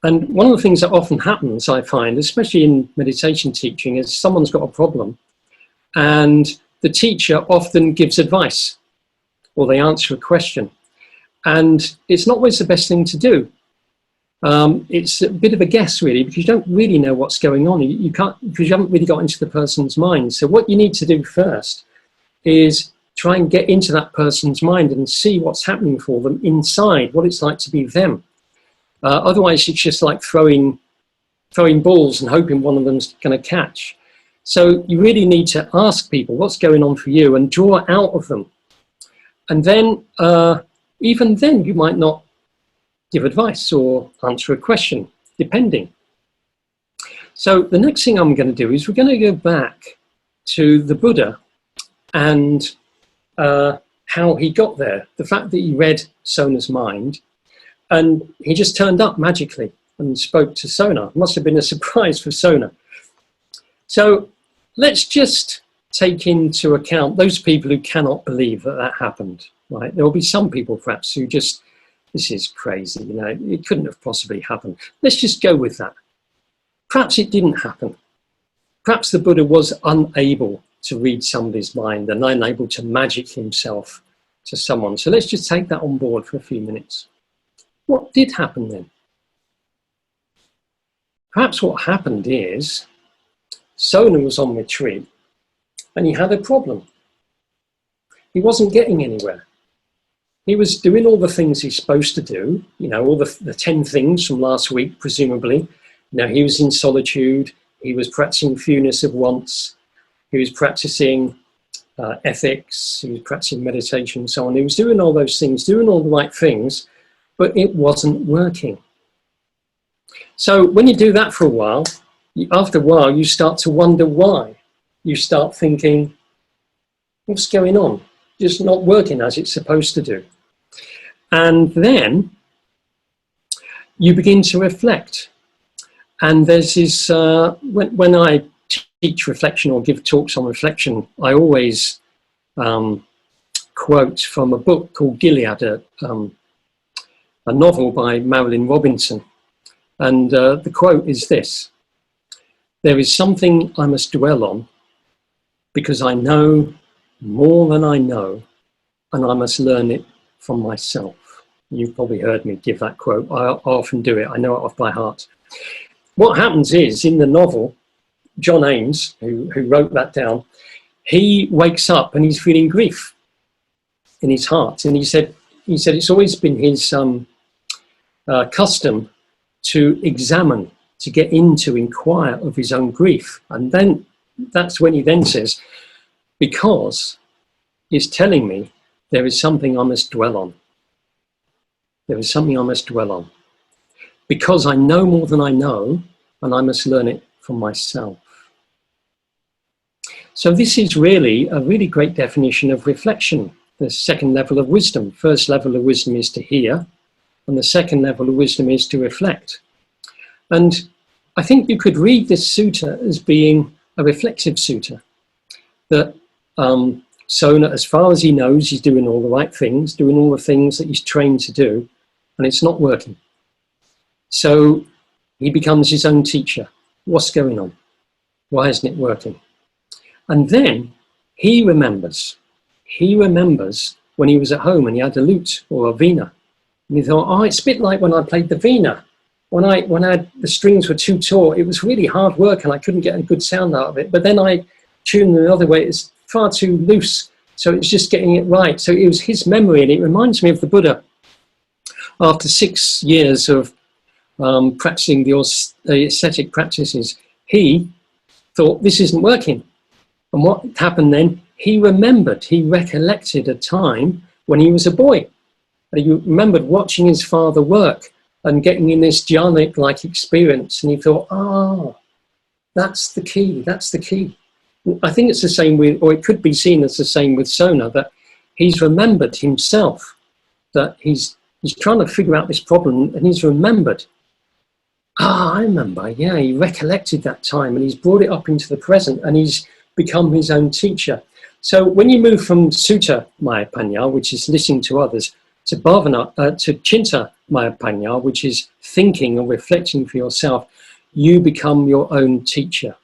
And one of the things that often happens, I find, especially in meditation teaching, is someone's got a problem and the teacher often gives advice or they answer a question. And it's not always the best thing to do. It's a bit of a guess, really, because you don't really know what's going on. You can't, because you haven't really got into the person's mind. So what you need to do first is try and get into that person's mind and see what's happening for them inside, what it's like to be them. Otherwise, it's just like throwing balls and hoping one of them's going to catch. So you really need to ask people what's going on for you and draw out of them. And then, even then, you might not give advice or answer a question, depending. So the next thing I'm going to do is we're going to go back to the Buddha and how he got there. The fact that he read Sona's mind and he just turned up magically and spoke to Sona. It must have been a surprise for Sona. So let's just take into account those people who cannot believe that that happened, right? There will be some people perhaps who just, this is crazy, you know, it couldn't have possibly happened. Let's just go with that. Perhaps it didn't happen. Perhaps the Buddha was unable to read somebody's mind and unable to magic himself to someone. So let's just take that on board for a few minutes. What did happen then? Perhaps what happened is Sona was on retreat and he had a problem. He wasn't getting anywhere. He was doing all the things he's supposed to do, you know, all the 10 things from last week, presumably. You know, he was in solitude, he was practicing fewness of wants, he was practicing ethics, he was practicing meditation and so on. He was doing all those things, doing all the right things, but it wasn't working. So when you do that for a while, after a while, you start to wonder why. You start thinking, what's going on? Just not working as it's supposed to do. And then you begin to reflect. And there's this, when I teach reflection or give talks on reflection, I always quote from a book called Gilead, a novel by Marilyn Robinson. And the quote is this: "There is something I must dwell on, because I know more than I know, and I must learn it from myself." You've probably heard me give that quote. I often do it. I know it off by heart. What happens is, in the novel, John Ames, who wrote that down, he wakes up and he's feeling grief in his heart. And he said it's always been his custom to examine, to get into, inquire of his own grief. And then that's when he then says, because it's telling me there is something I must dwell on. There is something I must dwell on. Because I know more than I know, and I must learn it from myself. So this is really a really great definition of reflection, the second level of wisdom. First level of wisdom is to hear, and the second level of wisdom is to reflect. And I think you could read this sutta as being a reflexive sutta, that Sona, as far as he knows, he's doing all the right things, doing all the things that he's trained to do, and it's not working. So he becomes his own teacher. What's going on? Why isn't it working? And then he remembers when he was at home and he had a lute or a vina. And he thought, oh, it's a bit like when I played the vina. When the strings were too taut, it was really hard work and I couldn't get a good sound out of it. But then I tuned the other way, it's far too loose. So it's just getting it right. So it was his memory, and it reminds me of the Buddha. After 6 years of practicing the ascetic practices, he thought, this isn't working. And what happened then? He recollected a time when he was a boy. And he remembered watching his father work and getting in this jhanic-like experience. And he thought, that's the key, that's the key. I think it's the same with, or it could be seen as the same with Sona, that he's remembered himself, that he's trying to figure out this problem, and he's remembered, I remember, yeah, he recollected that time, and he's brought it up into the present, and he's become his own teacher. So when you move from Sutta Maya Panya, which is listening to others, to Bhavana, to Chinta Maya Panya, which is thinking and reflecting for yourself, you become your own teacher.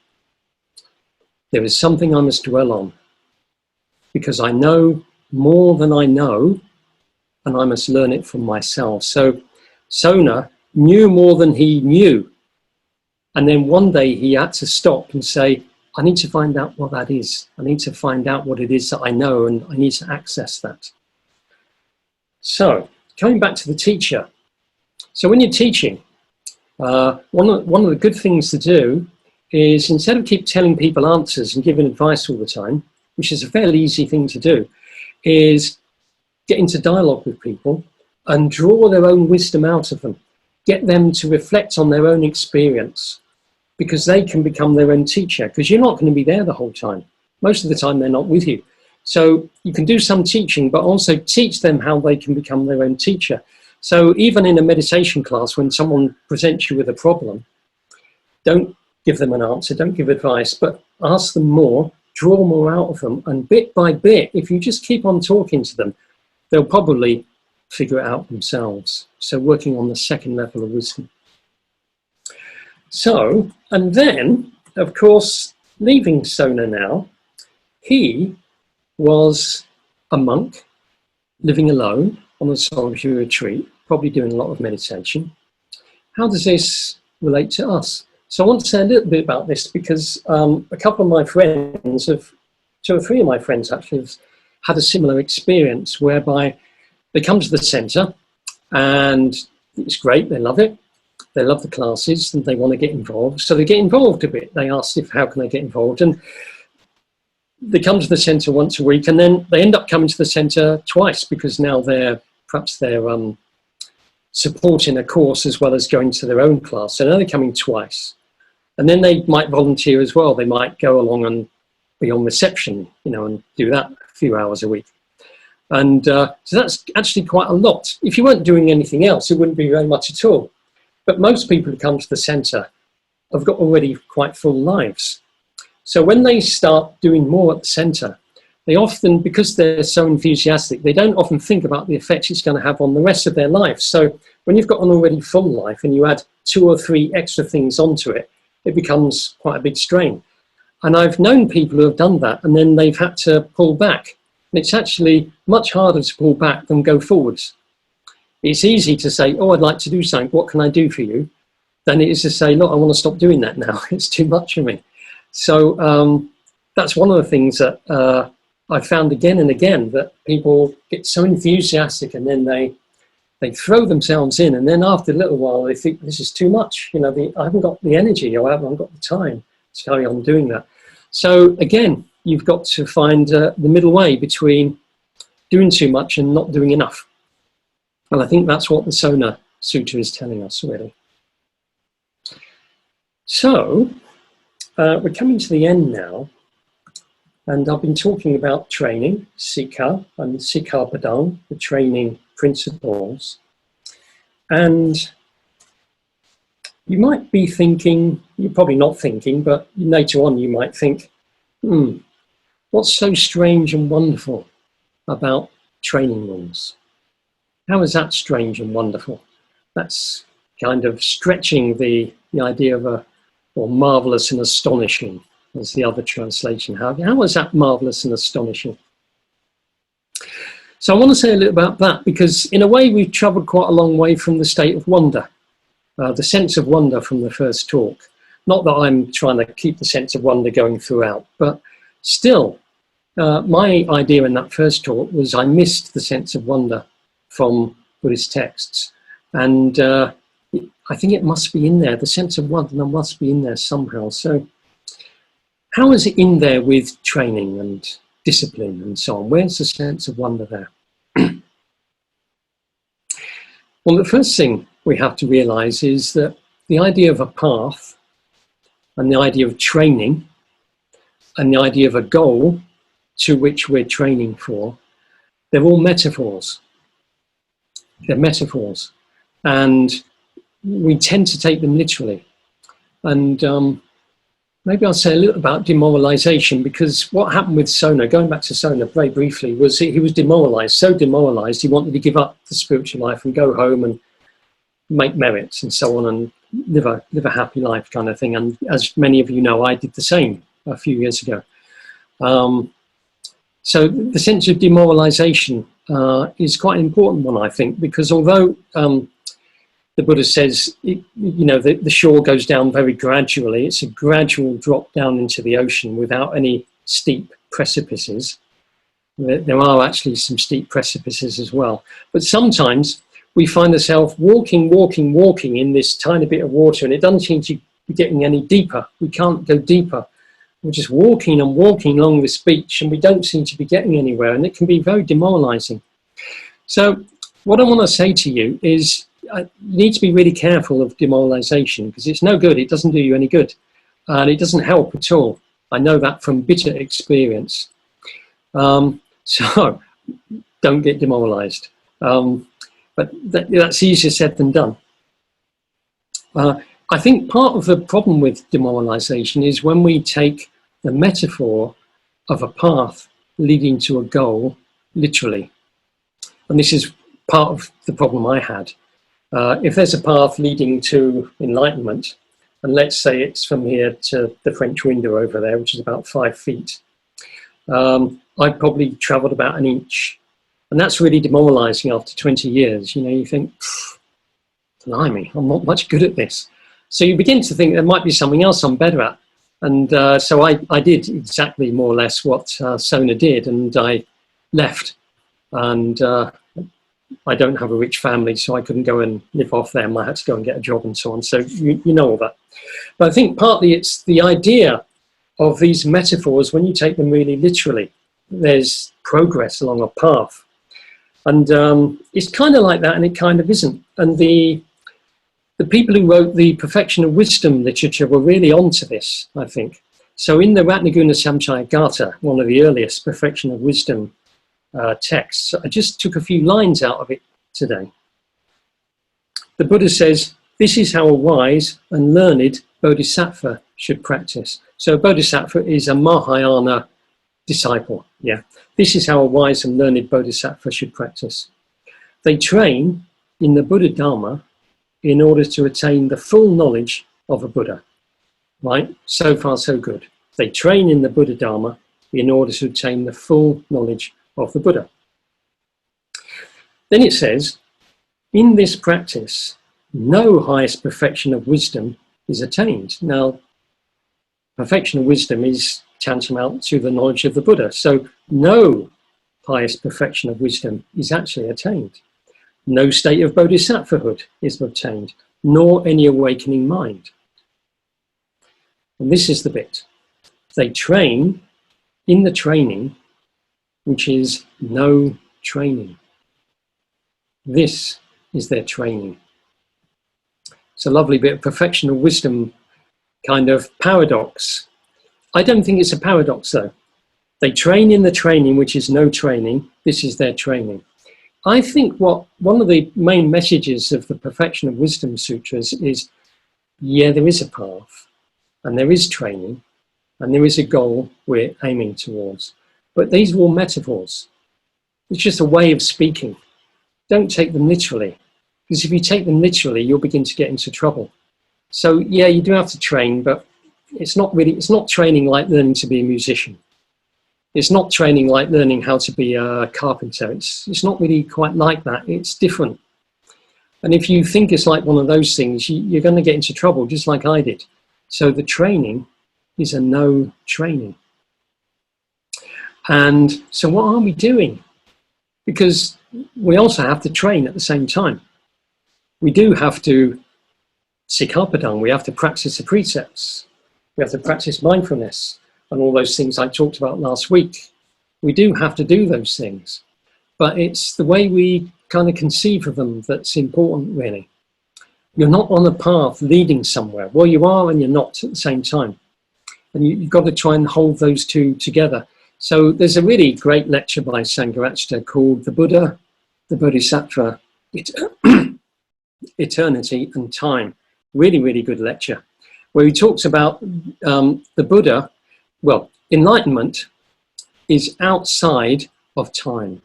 There is something I must dwell on, because I know more than I know, and I must learn it from myself. So Sona knew more than he knew. And then one day he had to stop and say, I need to find out what that is. I need to find out what it is that I know, and I need to access that. So coming back to the teacher. So when you're teaching, one of the good things to do is, instead of keep telling people answers and giving advice all the time, which is a fairly easy thing to do, is get into dialogue with people and draw their own wisdom out of them. Get them to reflect on their own experience, because they can become their own teacher, because you're not going to be there the whole time. Most of the time they're not with you. So you can do some teaching, but also teach them how they can become their own teacher. So even in a meditation class, when someone presents you with a problem, don't give them an answer, don't give advice, but ask them more, draw more out of them, and bit by bit, if you just keep on talking to them, they'll probably figure it out themselves. So working on the second level of wisdom. So, and then, of course, leaving Sona now, he was a monk living alone on a solitary retreat, probably doing a lot of meditation. How does this relate to us? So I want to say a little bit about this, because a couple of my friends, two or three of my friends actually, have had a similar experience whereby they come to the centre and it's great, they love it. They love the classes and they want to get involved. So they get involved a bit. They ask how can they get involved, and they come to the centre once a week, and then they end up coming to the centre twice, because now they're supporting a course as well as going to their own class. So now they're coming twice. And then they might volunteer as well. They might go along and be on reception, and do that a few hours a week. And so that's actually quite a lot. If you weren't doing anything else, it wouldn't be very much at all. But most people who come to the centre have got already quite full lives. So when they start doing more at the centre, they often, because they're so enthusiastic, they don't often think about the effects it's going to have on the rest of their life. So when you've got an already full life and you add 2 or 3 extra things onto it, it becomes quite a big strain. And I've known people who have done that and then they've had to pull back. And it's actually much harder to pull back than go forwards. It's easy to say, oh, I'd like to do something, what can I do for you? Than it is to say, look, I want to stop doing that now, it's too much for me. So that's one of the things that I've found again and again, that people get so enthusiastic and then they throw themselves in, and then after a little while they think this is too much. You know, I haven't got the energy, or I haven't got the time to carry on doing that. So again, you've got to find the middle way between doing too much and not doing enough. And I think that's what the Sona Sutta is telling us, really. So we're coming to the end now. And I've been talking about training, Sikha, and Sikkhapadang, the training principles. And you might be thinking, you're probably not thinking, but later on you might think, what's so strange and wonderful about training rules? How is that strange and wonderful? That's kind of stretching the idea of or marvellous and astonishing. As the other translation. How is that marvellous and astonishing? So I want to say a little about that, because in a way we've travelled quite a long way from the state of wonder, the sense of wonder from the first talk. Not that I'm trying to keep the sense of wonder going throughout, but still, my idea in that first talk was I missed the sense of wonder from Buddhist texts. And I think it must be in there, the sense of wonder must be in there somehow. So how is it in there with training and discipline and so on? Where's the sense of wonder there? Well, the first thing we have to realise is that the idea of a path and the idea of training and the idea of a goal to which we're training for, they're all metaphors. They're metaphors. And we tend to take them literally. And maybe I'll say a little about demoralization, because what happened with Sona, going back to Sona very briefly, was he was demoralized, so demoralized he wanted to give up the spiritual life and go home and make merits and so on and live a happy life kind of thing. And as many of you know, I did the same a few years ago. So the sense of demoralization is quite an important one, I think, because although the Buddha says, the shore goes down very gradually. It's a gradual drop down into the ocean without any steep precipices. There are actually some steep precipices as well. But sometimes we find ourselves walking in this tiny bit of water, and it doesn't seem to be getting any deeper. We can't go deeper. We're just walking and walking along this beach, and we don't seem to be getting anywhere, and it can be very demoralizing. So what I want to say to you is, you need to be really careful of demoralization, because it's no good. It doesn't do you any good, and it doesn't help at all. I know that from bitter experience. So don't get demoralized. But that's easier said than done. I think part of the problem with demoralization is when we take the metaphor of a path leading to a goal literally. And this is part of the problem I had. If there's a path leading to enlightenment, and let's say it's from here to the French window over there, which is about 5 feet, I'd probably travelled about an inch. And that's really demoralising after 20 years. You know, you think, blimey, I'm not much good at this. So you begin to think there might be something else I'm better at. And so I did exactly more or less what Sona did, and I left. And I don't have a rich family, so I couldn't go and live off them. I had to go and get a job and so on. So you know all that. But I think partly it's the idea of these metaphors, when you take them really literally, there's progress along a path. And it's kind of like that, and it kind of isn't. And the people who wrote the Perfection of Wisdom literature were really onto this, I think. So in the Ratnaguna Samchaya, one of the earliest Perfection of Wisdom texts, I just took a few lines out of it today. The Buddha says, This is how a wise and learned Bodhisattva should practice. So a Bodhisattva is a Mahayana disciple. Yeah, this is how a wise and learned Bodhisattva should practice. They train in the Buddha Dharma in order to attain the full knowledge of a Buddha. Right? So far, so good. They train in the Buddha Dharma in order to attain the full knowledge of the Buddha. Then it says, in this practice, no highest perfection of wisdom is attained. Now, perfection of wisdom is tantamount to the knowledge of the Buddha. So no highest perfection of wisdom is actually attained. No state of bodhisattvahood is obtained, nor any awakening mind. And this is the bit. They train in the training, which is no training. This is their training. It's a lovely bit of perfection of wisdom kind of paradox. I don't think it's a paradox though. They train in the training, which is no training. This is their training. I think one of the main messages of the Perfection of Wisdom Sutras is, yeah, there is a path, and there is training, and there is a goal we're aiming towards. But these are all metaphors. It's just a way of speaking. Don't take them literally, because if you take them literally, you'll begin to get into trouble. So yeah, you do have to train, but it's not training like learning to be a musician. It's not training like learning how to be a carpenter. It's not really quite like that. It's different. And if you think it's like one of those things, you're going to get into trouble, just like I did. So the training is a no training. And so what are we doing? Because we also have to train at the same time. We do have to sikkhapadang, we have to practice the precepts. We have to practice mindfulness and all those things I talked about last week. We do have to do those things. But it's the way we kind of conceive of them that's important, really. You're not on a path leading somewhere. Well, you are and you're not at the same time. And you've got to try and hold those two together. So there's a really great lecture by Sangharakshita called The Buddha, the Bodhisattva, Eternity and Time. Really, really good lecture, where he talks about the Buddha. Well, enlightenment is outside of time.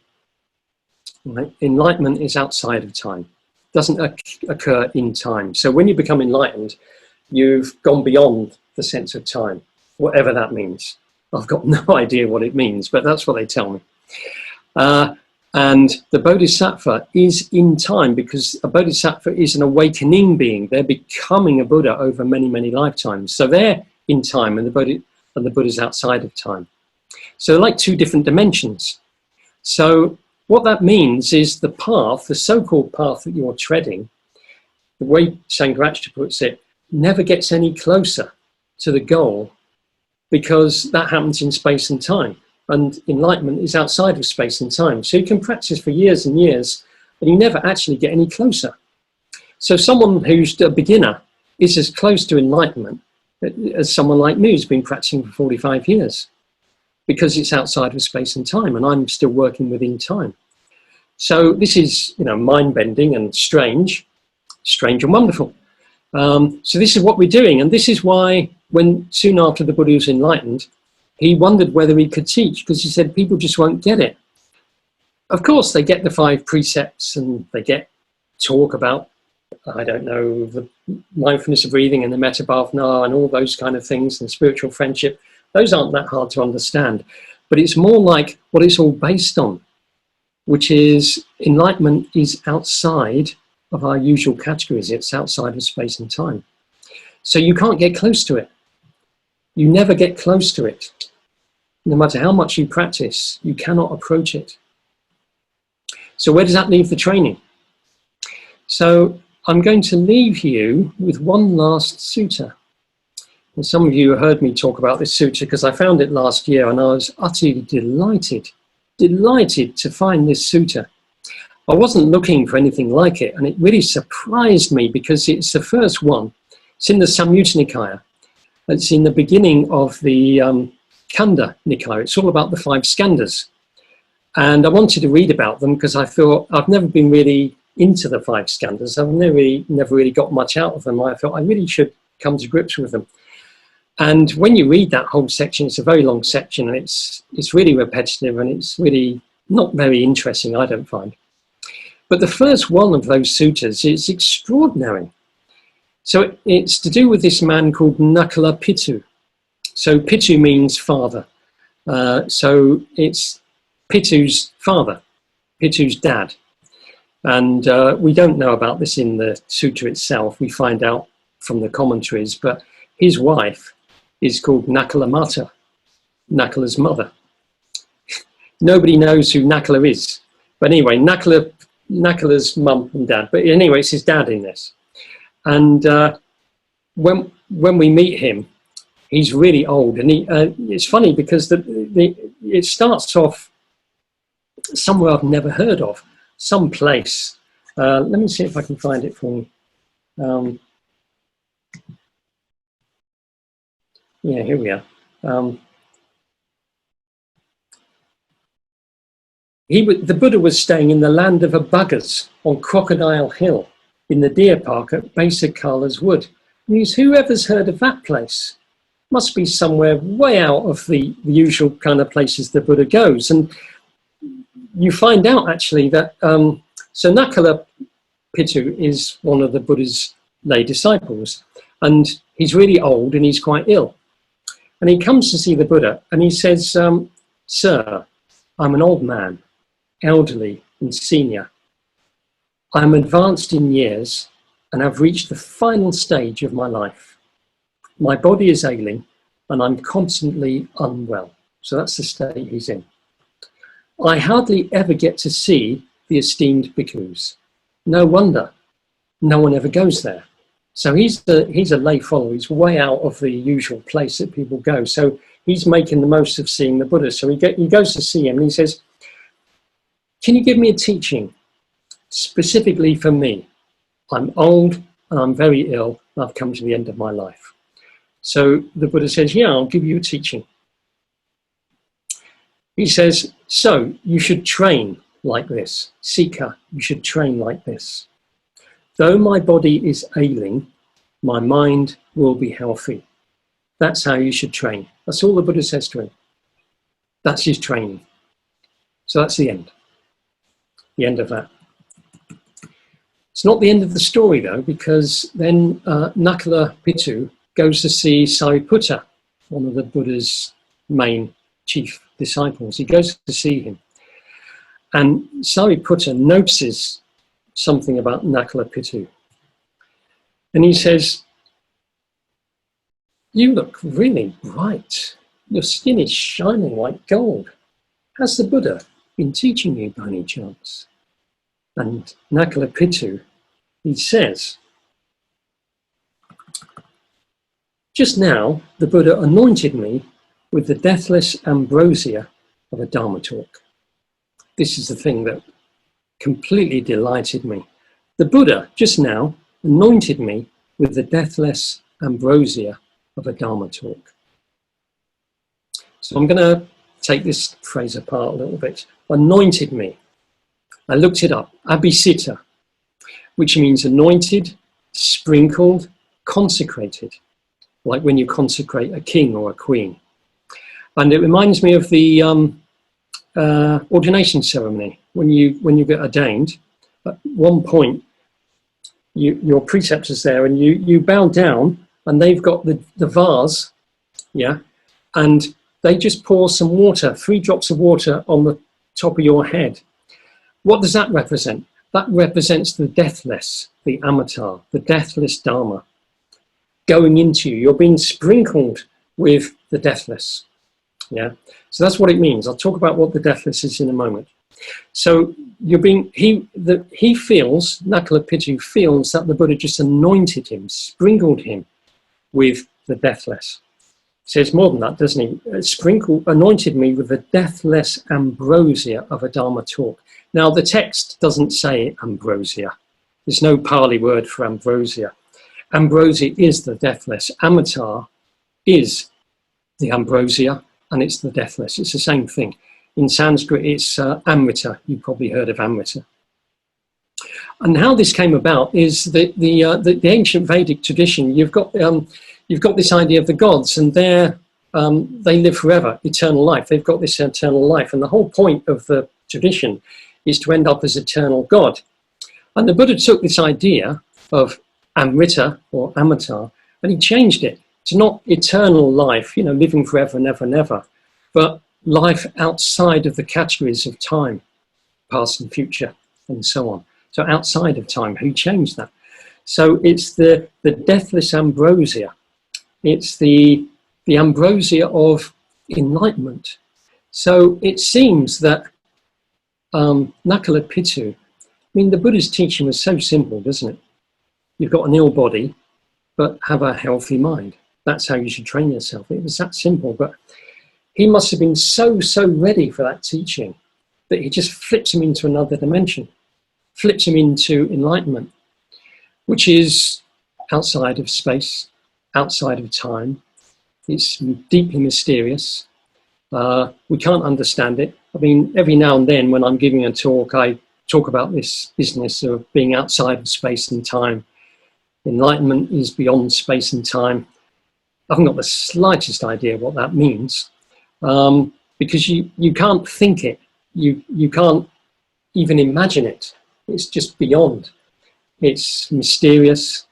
Right? Enlightenment is outside of time. Doesn't occur in time. So when you become enlightened, you've gone beyond the sense of time, whatever that means. I've got no idea what it means, but that's what they tell me. And the Bodhisattva is in time, because a Bodhisattva is an awakening being. They're becoming a Buddha over many, many lifetimes. So they're in time, and the Buddha's outside of time. So they're like two different dimensions. So what that means is the path, the so-called path that you're treading, the way Sangharakshita puts it, never gets any closer to the goal, because that happens in space and time. And enlightenment is outside of space and time. So you can practice for years and years, and you never actually get any closer. So someone who's a beginner is as close to enlightenment as someone like me who's been practicing for 45 years, because it's outside of space and time, and I'm still working within time. So this is, mind-bending and strange and wonderful. So this is what we're doing, and this is why when soon after the Buddha was enlightened, he wondered whether he could teach, because he said people just won't get it. Of course, they get the 5 precepts and they get talk about, I don't know, the mindfulness of breathing and the metta bhavana and all those kind of things, and spiritual friendship. Those aren't that hard to understand. But it's more like what it's all based on, which is enlightenment is outside of our usual categories. It's outside of space and time. So you can't get close to it. You never get close to it. No matter how much you practice, you cannot approach it. So where does that leave the training? So I'm going to leave you with one last sutta. And some of you heard me talk about this sutta because I found it last year, and I was utterly delighted to find this sutta. I wasn't looking for anything like it, and it really surprised me because it's the first one. It's in the Samyutta Nikaya. It's in the beginning of the Khanda Nikaya. It's all about the 5 skandhas. And I wanted to read about them because I thought I've never been really into the five skandhas. I've never really got much out of them. I thought I really should come to grips with them. And when you read that whole section, it's a very long section, and it's really repetitive, and it's really not very interesting, I don't find. But the first one of those suttas is extraordinary. So it's to do with this man called Nakula Pitu. So Pitu means father. So it's Pitu's father, Pitu's dad. And we don't know about this in the sutta itself. We find out from the commentaries, but his wife is called Nakula Mata, Nakula's mother. Nobody knows who Nakula is. But anyway, Nakula's mum and dad. But anyway, it's his dad in this. And when we meet him, he's really old. And it's funny because it starts off somewhere I've never heard of, some place. Let me see if I can find it for you. Yeah, here we are. The Buddha was staying in the land of Abuggas on Crocodile Hill in the deer park at Basakala's Wood. And whoever's heard of that place? Must be somewhere way out of the usual kind of places the Buddha goes. And you find out actually that, so Nakula Pitu is one of the Buddha's lay disciples, and he's really old and he's quite ill. And he comes to see the Buddha and he says, "Sir, I'm an old man, elderly and senior. I'm advanced in years and have reached the final stage of my life. My body is ailing and I'm constantly unwell." So that's the state he's in. "I hardly ever get to see the esteemed bhikkhus. No wonder no one ever goes there." So he's a lay follower. He's way out of the usual place that people go. So he's making the most of seeing the Buddha. So he goes to see him and he says, "Can you give me a teaching specifically for me? I'm old and I'm very ill and I've come to the end of my life." So the Buddha says, "Yeah, I'll give you a teaching." He says, "So you should train like this. Sika, you should train like this. Though my body is ailing, my mind will be healthy. That's how you should train." That's all the Buddha says to him. That's his training. So that's the end of that. It's not the end of the story though, because then Nakula Pitu goes to see Sariputta, one of the Buddha's main chief disciples. He goes to see him. And Sariputta notices something about Nakula Pitu. And he says, "You look really bright. Your skin is shining like gold. Has the Buddha been teaching you by any chance?" And Nakula Pitu, he says, "Just now, the Buddha anointed me with the deathless ambrosia of a Dharma talk." This is the thing that completely delighted me. The Buddha just now anointed me with the deathless ambrosia of a Dharma talk. So I'm going to take this phrase apart a little bit. Anointed me. I looked it up. Abhisita, which means anointed, sprinkled, consecrated, like when you consecrate a king or a queen. And it reminds me of the ordination ceremony. When you get ordained, at one point, your preceptor's there and you bow down and they've got the vase, yeah, and they just pour some water, 3 drops of water on the top of your head. What does that represent? That represents the deathless, the amitar, the deathless Dharma going into you. You're being sprinkled with the deathless. Yeah, so that's what it means. I'll talk about what the deathless is in a moment. So he feels, Nakula Pitu feels that the Buddha just anointed him, sprinkled him with the deathless. He says more than that, doesn't he? Anointed me with the deathless ambrosia of a Dharma talk. Now the text doesn't say ambrosia. There's no Pali word for ambrosia. Ambrosia is the deathless. Amitar is the ambrosia, and it's the deathless. It's the same thing. In Sanskrit, it's Amrita. You've probably heard of Amrita. And how this came about is that the ancient Vedic tradition. You've got this idea of the gods, and they live forever, eternal life. They've got this eternal life, and the whole point of the tradition is to end up as eternal God. And the Buddha took this idea of Amrita or Amrita, and he changed it to not eternal life, living forever, never, never, but life outside of the categories of time, past and future, and so on. So outside of time, he changed that. So it's the deathless ambrosia. It's the ambrosia of enlightenment. So it seems that Nakula Pitu, the Buddha's teaching was so simple, doesn't it? You've got an ill body, but have a healthy mind. That's how you should train yourself. It was that simple, but he must have been so ready for that teaching that he just flips him into another dimension, flips him into enlightenment, which is outside of space, outside of time. It's deeply mysterious. We can't understand it. Every now and then when I'm giving a talk, I talk about this business of being outside of space and time. Enlightenment is beyond space and time. I haven't got the slightest idea what that means, because you can't think it. You can't even imagine it. It's just beyond. It's mysterious.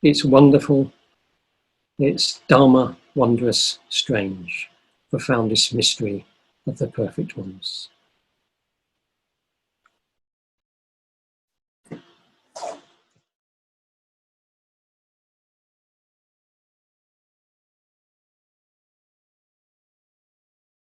It's wonderful. It's Dharma, wondrous, strange, profoundest mystery of the perfect ones.